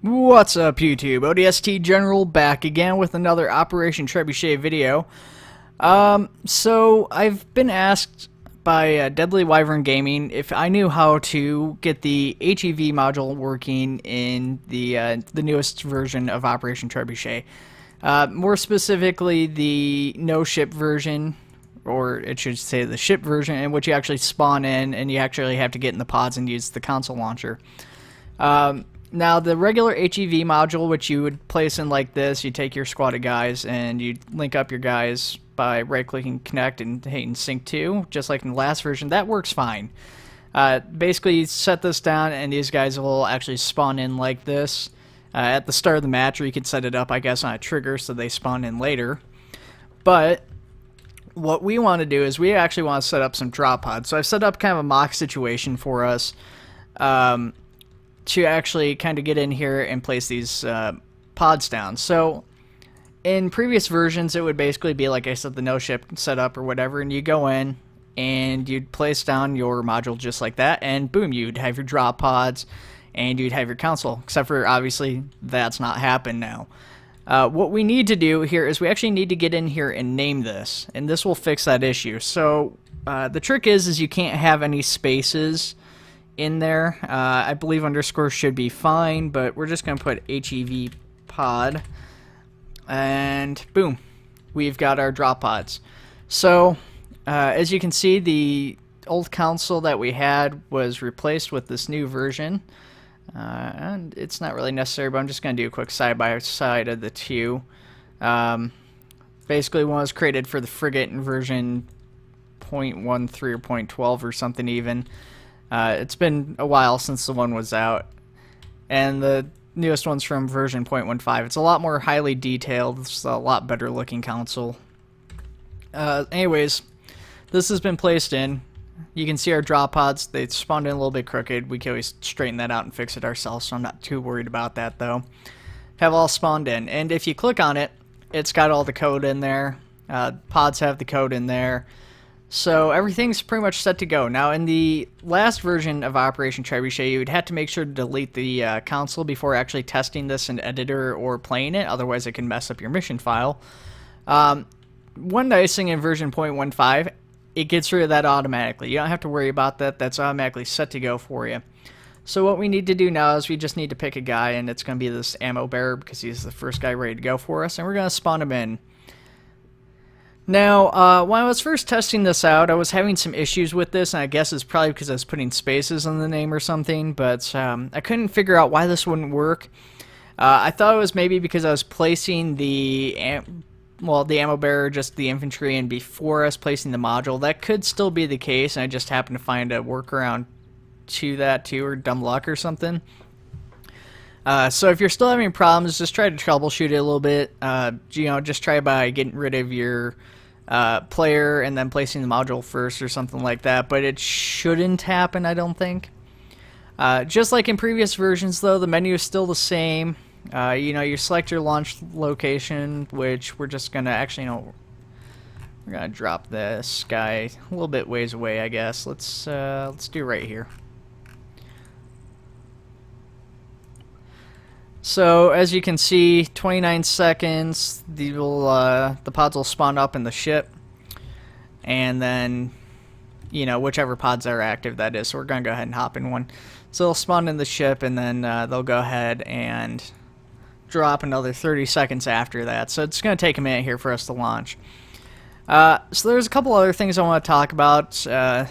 What's up, YouTube? ODST General back again with another Operation Trebuchet video. So I've been asked by Deadly Wyvern Gaming if I knew how to get the HEV module working in the newest version of Operation Trebuchet. More specifically, the no-ship version, or it should say the ship version, in which you actually spawn in and you actually have to get in the pods and use the console launcher. Now, the regular HEV module, which you would place in like this, you take your squad of guys and you link up your guys by right-clicking connect and hitting sync 2, just like in the last version. That works fine. Basically, you set this down and these guys will actually spawn in like this at the start of the match, or you could set it up, I guess, on a trigger so they spawn in later. But what we want to do is we actually want to set up some drop pods. So I've set up kind of a mock situation for us to actually kind of get in here and place these pods down. So in previous versions, it would basically be, like I said, the no-ship setup or whatever, and you go in and you'd place down your module just like that, and boom, you'd have your drop pods and you'd have your console, except for obviously that's not happened now. What we need to do here is we actually need to get in here and name this, and this will fix that issue. So the trick is you can't have any spaces in there. I believe underscore should be fine, but we're just going to put HEV pod, and boom, we've got our drop pods. So as you can see, the old console that we had was replaced with this new version, and it's not really necessary, but I'm just going to do a quick side-by-side of the two. Basically, one was created for the frigate in version 0.13 or 0.12 or something even. It's been a while since the one was out, and the newest one's from version 0.15. It's a lot more highly detailed. It's a lot better looking console. Anyways, this has been placed in. You can see our drop pods. They spawned in a little bit crooked. We can always straighten that out and fix it ourselves, so I'm not too worried about that though. Have all spawned in, and if you click on it, it's got all the code in there. Pods have the code in there. So everything's pretty much set to go. Now, in the last version of Operation Trebuchet, you would have to make sure to delete the console before actually testing this in editor or playing it, otherwise it can mess up your mission file. One nice thing in version 0.15, it gets rid of that automatically. You don't have to worry about that. That's automatically set to go for you. So what we need to do now is we just need to pick a guy, and it's going to be this ammo bearer because he's the first guy ready to go for us, and we're going to spawn him in. Now, when I was first testing this out, I was having some issues with this, and I guess it's probably because I was putting spaces in the name or something, but I couldn't figure out why this wouldn't work. I thought it was maybe because I was placing the ammo bearer, just the infantry, and before us placing the module. That could still be the case, and I just happened to find a workaround to that too, or dumb luck or something. So if you're still having problems, just try to troubleshoot it a little bit. You know, just try by getting rid of your player and then placing the module first or something like that, but it shouldn't happen, I don't think. Just like in previous versions though, the menu is still the same. You know, you select your launch location, which we're just gonna actually, you know, we're gonna drop this guy a little bit ways away, I guess. Let's do right here. So as you can see, 29 seconds, the pods will spawn up in the ship, and then, you know, whichever pods are active, that is. So we're gonna go ahead and hop in one. So they'll spawn in the ship, and then they'll go ahead and drop another 30 seconds after that. So it's gonna take a minute here for us to launch. So there's a couple other things I want to talk about. You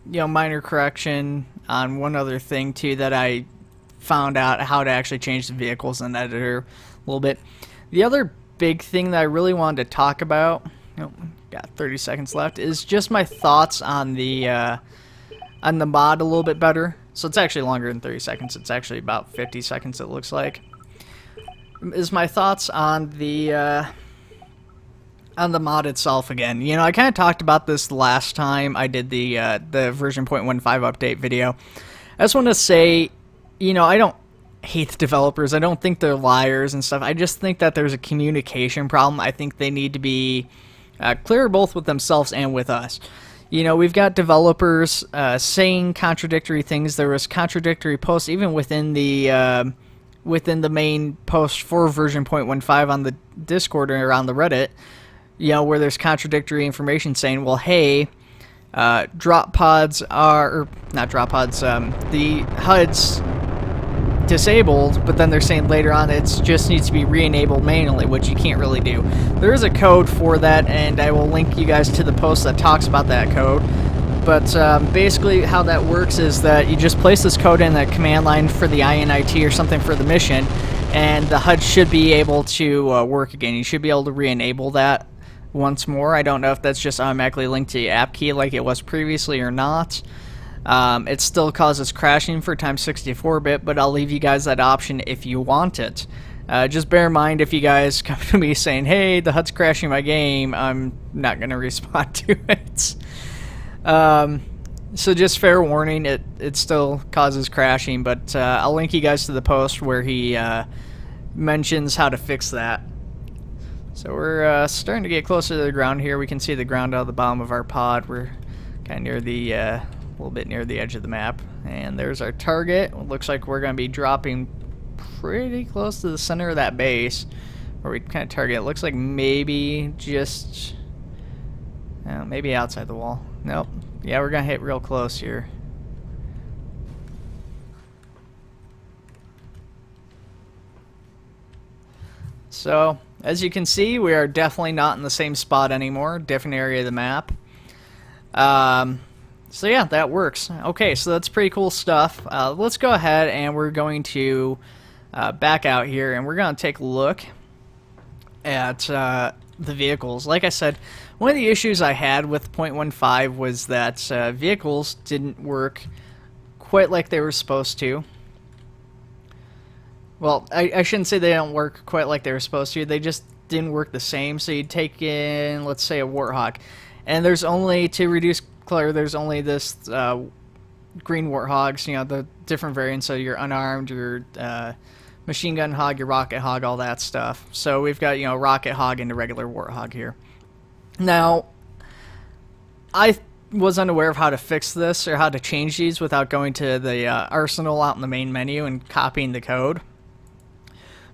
know, minor correction on one other thing too that I found out how to actually change the vehicles in editor a little bit. The other big thing that I really wanted to talk about, got 30 seconds left, is just my thoughts on the mod a little bit better. So it's actually longer than 30 seconds. It's actually about 50 seconds, it looks like. Is my thoughts on the mod itself again. You know, I kind of talked about this last time I did the version 0.15 update video. I just want to say, you know, I don't hate the developers. I don't think they're liars and stuff. I just think that there's a communication problem. I think they need to be clear both with themselves and with us. You know, we've got developers saying contradictory things. There was contradictory posts even within the within the main post for version 0.15 on the Discord or on the Reddit, you know, where there's contradictory information saying, well, hey, drop pods are, or not drop pods, the HUD's disabled, but then they're saying later on it just needs to be re-enabled manually, which you can't really do. There is a code for that, and I will link you guys to the post that talks about that code. But basically how that works is that you just place this code in the command line for the INIT or something for the mission, and the HUD should be able to work again. You should be able to re-enable that once more. I don't know if that's just automatically linked to the app key like it was previously or not. It still causes crashing for times 64-bit, but I'll leave you guys that option if you want it. Just bear in mind, if you guys come to me saying, hey, the HUD's crashing my game, I'm not going to respond to it. So just fair warning, it still causes crashing, but I'll link you guys to the post where he mentions how to fix that. So we're starting to get closer to the ground here. We can see the ground out of the bottom of our pod. We're kind of near the, a little bit near the edge of the map. And there's our target. It looks like we're going to be dropping pretty close to the center of that base where we kind of target. It looks like maybe just, maybe outside the wall. Nope. Yeah, we're going to hit real close here. So, as you can see, we are definitely not in the same spot anymore. Different area of the map. So yeah, that works. Okay, so that's pretty cool stuff. Let's go ahead and we're going to back out here and we're going to take a look at the vehicles. Like I said, one of the issues I had with 0.15 was that vehicles didn't work quite like they were supposed to. Well, I shouldn't say they don't work quite like they were supposed to. They just didn't work the same. So you'd take in, let's say, a Warthog, and there's only, to reduce clutter, there's only this green Warthogs, you know, the different variants, so your unarmed, your machine gun hog, your rocket hog, all that stuff. So we've got, you know, rocket hog and a regular Warthog here. Now, I was unaware of how to fix this or how to change these without going to the arsenal out in the main menu and copying the code.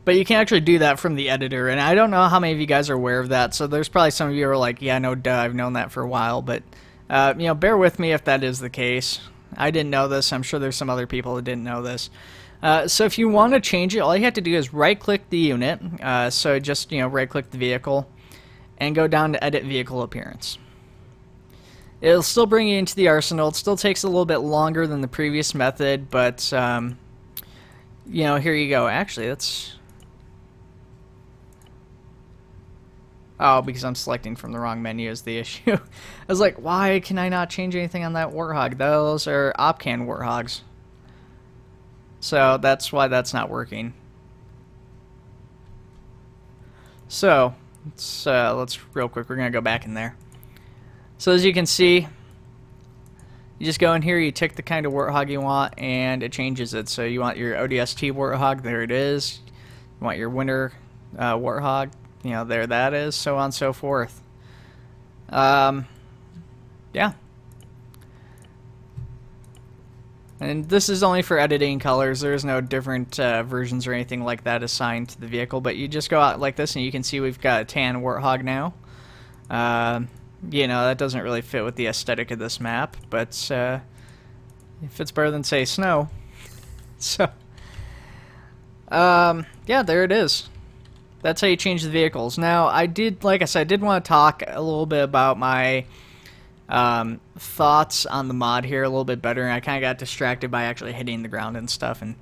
But you can actually do that from the editor, and I don't know how many of you guys are aware of that, so there's probably some of you who are like, yeah, no, duh, I've known that for a while, but, you know, bear with me if that is the case. I didn't know this. I'm sure there's some other people that didn't know this. So if you want to change it, all you have to do is right-click the unit, so just, you know, right-click the vehicle, and go down to Edit Vehicle Appearance. It'll still bring you into the arsenal. It still takes a little bit longer than the previous method, but, you know, here you go. Actually, that's... Oh, because I'm selecting from the wrong menu is the issue. I was like, why can I not change anything on that Warthog? Those are Opcan Warthogs. So that's why that's not working. So, let's real quick, we're going to go back in there. So as you can see, you just go in here, you tick the kind of Warthog you want, and it changes it. So you want your ODST Warthog, there it is. You want your Winter Warthog, you know, there that is, so on and so forth. Yeah. And this is only for editing colors. There's no different versions or anything like that assigned to the vehicle, but you just go out like this and you can see we've got a tan Warthog now. You know, that doesn't really fit with the aesthetic of this map, but it fits better than, say, snow. So, yeah, there it is. That's how you change the vehicles. Now, I did, like I said, I did want to talk a little bit about my thoughts on the mod here a little bit better, and I kind of got distracted by actually hitting the ground and stuff, and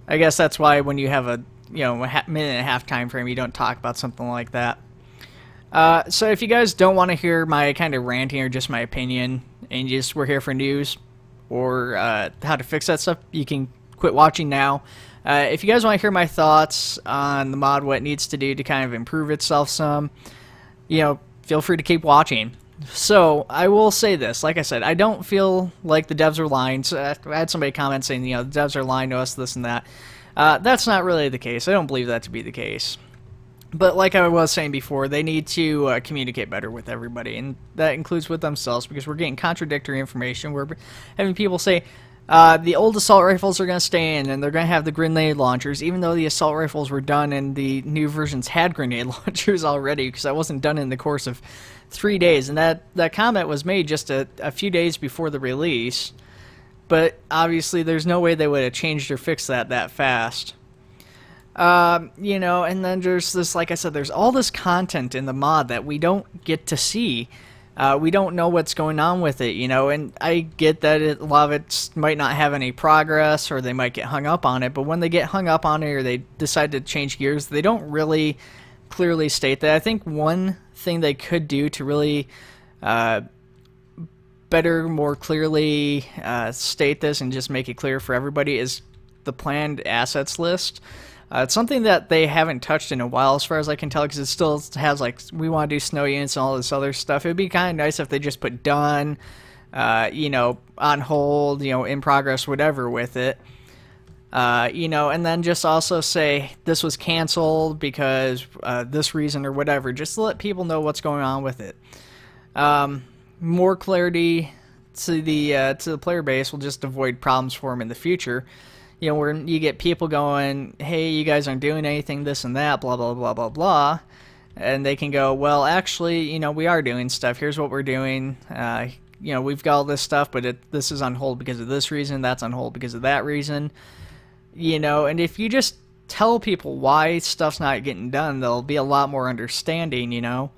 I guess that's why when you have a, you know, minute and a half time frame, you don't talk about something like that. So if you guys don't want to hear my kind of ranting or just my opinion, and you just we're here for news or how to fix that stuff, you can quit watching now. If you guys want to hear my thoughts on the mod, what it needs to do to kind of improve itself some, you know, feel free to keep watching. So, I will say this, like I said, I don't feel like the devs are lying. So I had somebody comment saying, you know, the devs are lying to us, this and that. That's not really the case. I don't believe that to be the case. But like I was saying before, they need to communicate better with everybody, and that includes with themselves, because we're getting contradictory information. We're having people say, The old assault rifles are going to stay in, and they're going to have the grenade launchers, even though the assault rifles were done and the new versions had grenade launchers already, because that wasn't done in the course of 3 days. And that comment was made just a few days before the release. But obviously there's no way they would have changed or fixed that fast. You know, and then there's this, like I said, there's all this content in the mod that we don't get to see. We don't know what's going on with it, you know, and I get that a lot of it might not have any progress, or they might get hung up on it, but when they get hung up on it or they decide to change gears, they don't really clearly state that. I think one thing they could do to really better, more clearly state this and just make it clear for everybody is the planned assets list. It's something that they haven't touched in a while, as far as I can tell, because it still has, like, we want to do snow units and all this other stuff. It would be kind of nice if they just put done, you know, on hold, you know, in progress, whatever with it. You know, and then just also say this was canceled because this reason or whatever, just to let people know what's going on with it. More clarity to the player base will just avoid problems for them in the future. You know, where you get people going, hey, you guys aren't doing anything, this and that, blah, blah, blah, blah, blah. And they can go, well, actually, you know, we are doing stuff. Here's what we're doing. You know, we've got all this stuff, but this is on hold because of this reason. That's on hold because of that reason. You know, and if you just tell people why stuff's not getting done, there'll be a lot more understanding, you know.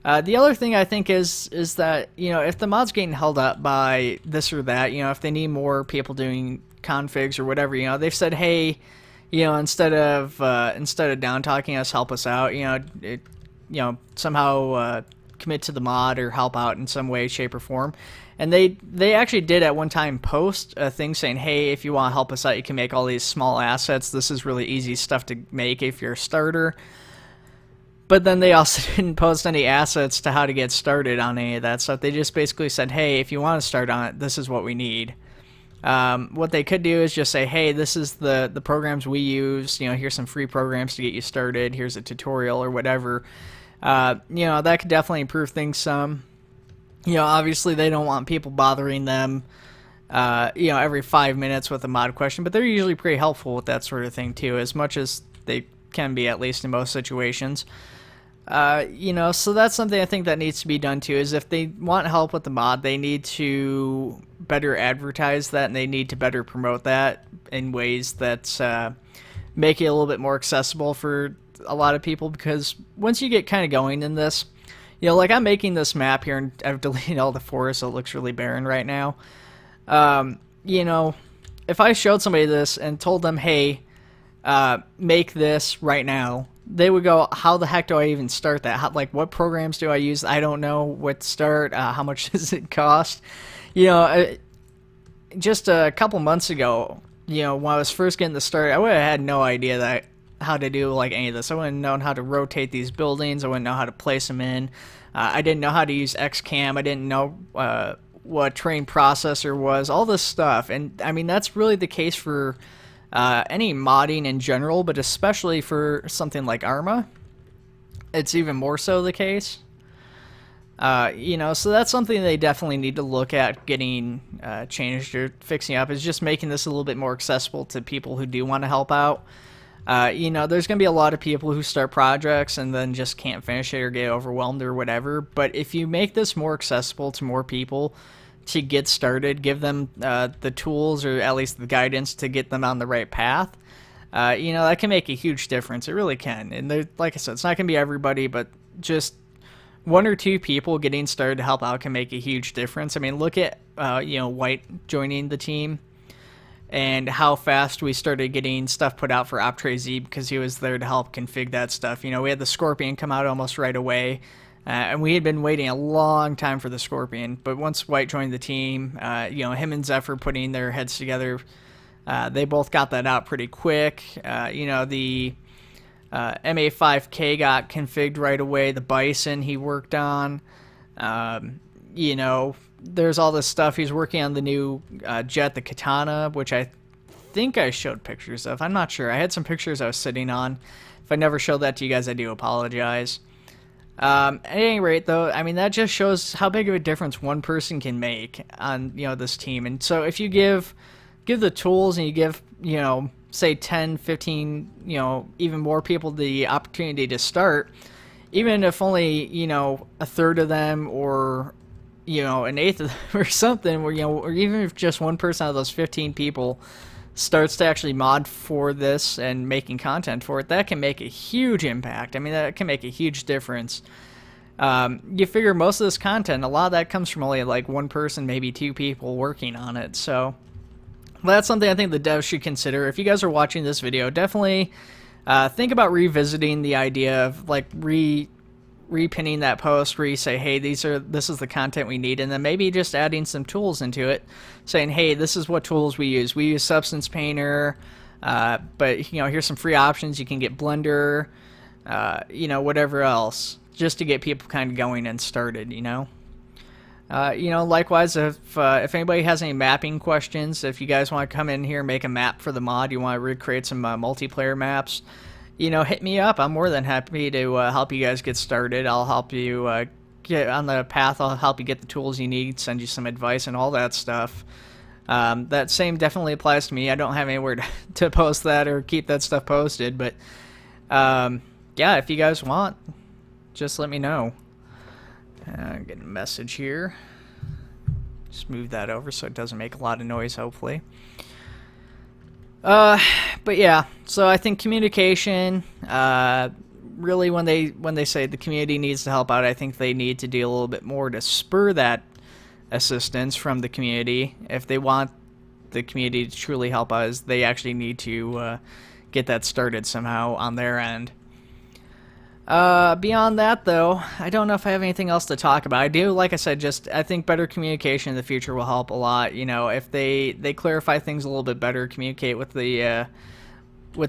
The other thing I think is that, you know, if the mod's getting held up by this or that, you know, if they need more people doing configs or whatever, you know, they've said, hey, you know, instead of down talking us, help us out, you know, somehow commit to the mod or help out in some way, shape, or form. And they actually did at one time post a thing saying, hey, if you want to help us out, you can make all these small assets. This is really easy stuff to make if you're a starter. But then they also didn't post any assets to how to get started on any of that stuff. They just basically said, hey, if you want to start on it, this is what we need. What they could do is just say, hey, this is the programs we use, you know, here's some free programs to get you started, here's a tutorial or whatever. You know, that could definitely improve things some. You know, obviously they don't want people bothering them, you know, every 5 minutes with a mod question, but they're usually pretty helpful with that sort of thing too, as much as they can be, at least in most situations. You know, so that's something I think that needs to be done too, is if they want help with the mod, they need to better advertise that, and they need to better promote that in ways that make it a little bit more accessible for a lot of people, because once you get kind of going in this, you know, like I'm making this map here and I've deleted all the forests, so it looks really barren right now. You know, if I showed somebody this and told them, hey, make this right now, they would go, how the heck do I even start that? How, like, what programs do I use? I don't know what to start. How much does it cost? You know, just a couple months ago, you know, when I was first getting the start, I would have had no idea how to do like any of this. I wouldn't have known how to rotate these buildings. I wouldn't know how to place them in. I didn't know how to use XCam. I didn't know what train processor was. All this stuff, and I mean that's really the case for any modding in general, but especially for something like Arma, it's even more so the case. You know, so that's something they definitely need to look at getting changed or fixing up, is just making this a little bit more accessible to people who do want to help out. You know, there's going to be a lot of people who start projects and then just can't finish it or get overwhelmed or whatever, but if you make this more accessible to more people to get started, give them the tools or at least the guidance to get them on the right path, you know, that can make a huge difference. It really can. And like I said, it's not going to be everybody, but just one or two people getting started to help out can make a huge difference. I mean, look at, you know, White joining the team and how fast we started getting stuff put out for Optray Z because he was there to help config that stuff. You know, we had the Scorpion come out almost right away. And we had been waiting a long time for the Scorpion, but once White joined the team, you know, him and Zephyr putting their heads together, they both got that out pretty quick. You know, the MA5K got configured right away. The Bison he worked on. You know, there's all this stuff. He's working on the new jet, the Katana, which I think I showed pictures of. I'm not sure. I had some pictures I was sitting on. If I never showed that to you guys, I do apologize. At any rate, though, I mean, that just shows how big of a difference one person can make on, this team. And so if you give the tools and you give, say 10, 15, even more people the opportunity to start, even if only, a third of them or, an eighth of them or something, or even if just 1% of those 15 people starts to actually mod for this and making content for it, that can make a huge impact. I mean, that can make a huge difference. You figure most of this content, a lot of that comes from only like one person, maybe two people working on it. So that's something I think the devs should consider. If you guys are watching this video, definitely think about revisiting the idea of like repinning that post where you say, hey, this is the content we need, and then maybe just adding some tools into it, saying, hey, this is what tools we use. We use Substance Painter, but here's some free options. You can get Blender, whatever else, just to get people kind of going and started. Likewise, if anybody has any mapping questions, if you guys want to come in here and make a map for the mod, you want to recreate some multiplayer maps, hit me up. I'm more than happy to help you guys get started. I'll help you get on the path. I'll help you get the tools you need, send you some advice and all that stuff. That same definitely applies to me. I don't have anywhere to post that or keep that stuff posted, but yeah, if you guys want, just let me know. Getting a message here. Just move that over so it doesn't make a lot of noise, hopefully. But yeah, so I think communication, really when they say the community needs to help out, I think they need to do a little bit more to spur that assistance from the community. If they want the community to truly help us, they actually need to get that started somehow on their end. Beyond that, though, I don't know if I have anything else to talk about. I do, like I said, I think better communication in the future will help a lot. If they clarify things a little bit better, communicate with the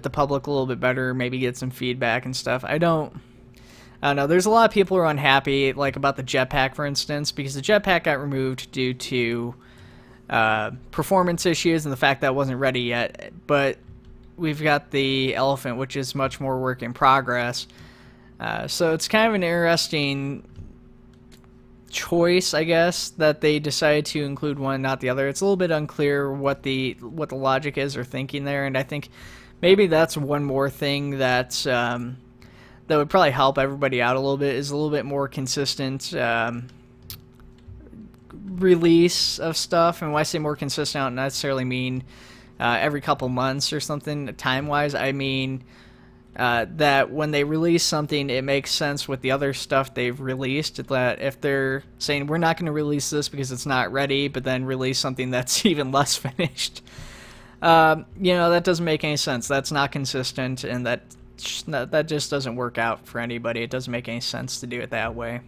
public a little bit better, maybe get some feedback and stuff. I don't know. There's a lot of people who are unhappy, like about the jetpack, for instance, because the jetpack got removed due to performance issues and the fact that it wasn't ready yet. But we've got the elephant, which is much more work in progress. So it's kind of an interesting choice, I guess, that they decided to include one, not the other. It's a little bit unclear what the logic is or thinking there, and I think maybe that's one more thing that that would probably help everybody out a little bit, is a little bit more consistent release of stuff. And when I say more consistent, I don't necessarily mean every couple months or something time-wise. I mean that when they release something, it makes sense with the other stuff they've released. That if they're saying we're not going to release this because it's not ready, but then release something that's even less finished, that doesn't make any sense. That's not consistent, and that just doesn't work out for anybody. It doesn't make any sense to do it that way.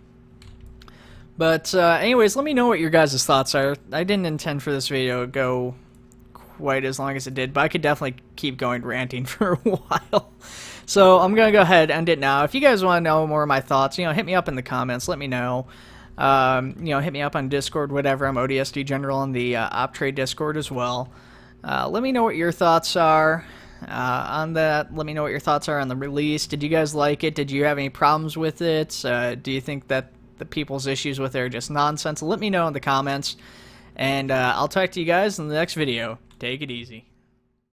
But anyways, let me know what your guys' thoughts are. I didn't intend for this video to go quite as long as it did, but I could definitely keep going ranting for a while. So I'm going to go ahead and end it now. If you guys want to know more of my thoughts, hit me up in the comments. Let me know. Hit me up on Discord, whatever. I'm ODST General on the OpTrade Discord as well. Let me know what your thoughts are on that. Let me know what your thoughts are on the release. Did you guys like it? Did you have any problems with it? Do you think that the people's issues with it are just nonsense? Let me know in the comments. And I'll talk to you guys in the next video. Take it easy.